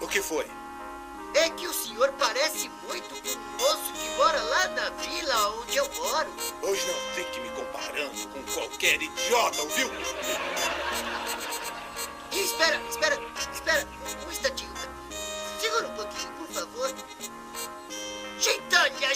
O que foi? É que o senhor parece muito com um moço que mora lá na vila onde eu moro. Hoje não fique me comparando com qualquer idiota, ouviu? Espera. Um instantinho. Segura um pouquinho, por favor. Gentânia!